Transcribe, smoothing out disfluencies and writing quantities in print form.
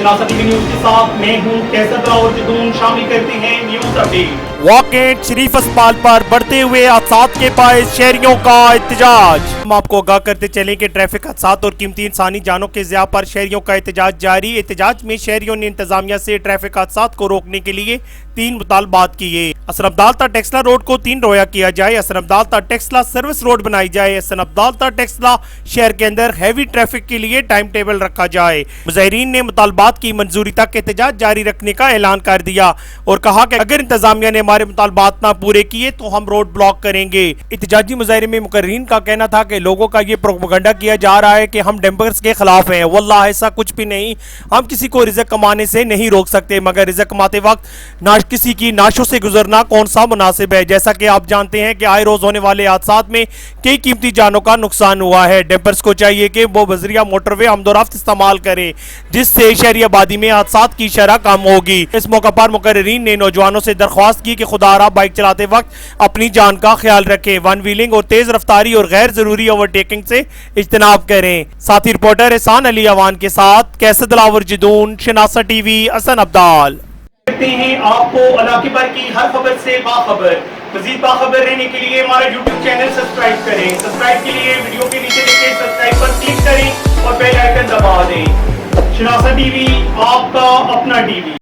शनासा TV news के साथ मैं हूं कैसर और जदून। शामिल करते हैं न्यूज अपडेट। वाकई शरीफ अस्पताल पर बढ़ते हुए हादसात के बायस शहरियों का एहतजाज। हम आपको आगाह करते चलें कि ट्रैफिक हादसात और कीमती इंसानी जानों के ज़िया पर शहरियों का एहतजाज जारी। एहतजाज में शहरियों ने इंतजामिया से ट्रैफिक हादसात को रोकने के लिए 3 मुतालबात किए। हसन अब्दाल ता टेक्सला रोड को 3 रोया किया जाए, हसन अब्दाल ता टेक्सला सर्विस रोड बनाई जाए, हसन अब्दाल ता टेक्सला शहर के अंदर हैवी ट्रैफिक के लिए टाइम टेबल रखा जाए। मुजाहिरीन ने मुतालबात की मंजूरी तक एहतजाज जारी रखने का ऐलान कर दिया और कहा कि अगर इंतजामिया ने हमारे मुतालबात ना पूरे किए तो हम रोड ब्लॉक करेंगे। एहतजाजी मुजाहिरे में मुकर्रीन का कहना था कि लोगों का ये प्रोपेगेंडा किया जा रहा है कि हम डंपर्स के खिलाफ हैं। वल्लाह ऐसा कुछ भी नहीं, हम किसी को रिज़्क कमाने से नहीं रोक सकते, मगर रिज़्क कमाते वक्त किसी की नाशों से गुजरना कौन सा मुनासिब है। जैसा कि आप जानते हैं कि आए रोज होने वाले हादसात में कई कीमती जानों का नुकसान हुआ है। डंपर्स को चाहिए कि वो बजरिया मोटरवे आमदोरफ्त इस्तेमाल करें, जिससे शहरी आबादी में हादसात की शरह कम होगी। इस मौका पर मुकर्रीन ने नौजवानों से दरख्वास्त की कि खुदारा बाइक चलाते वक्त अपनी जान का ख्याल रखें, वन व्हीलिंग और तेज रफ्तारी और गैर जरूरी ओवरटेकिंग से इज्तनाब करें। साथी रिपोर्टर एहसान अली अवान के साथ कैसर दिलावर जदून, शनासा टीवी, हसन अब्दाल। करते हैं आपको इलाके भर की हर खबर से बाखबर। मजीद बाखबर रहने के लिए हमारा यूट्यूब चैनल सब्सक्राइब करें। सब्सक्राइब के लिए वीडियो के नीचे लिखे सब्सक्राइब पर क्लिक करें और बेल आइकन दबा दें। शनासा टीवी, आपका अपना टीवी।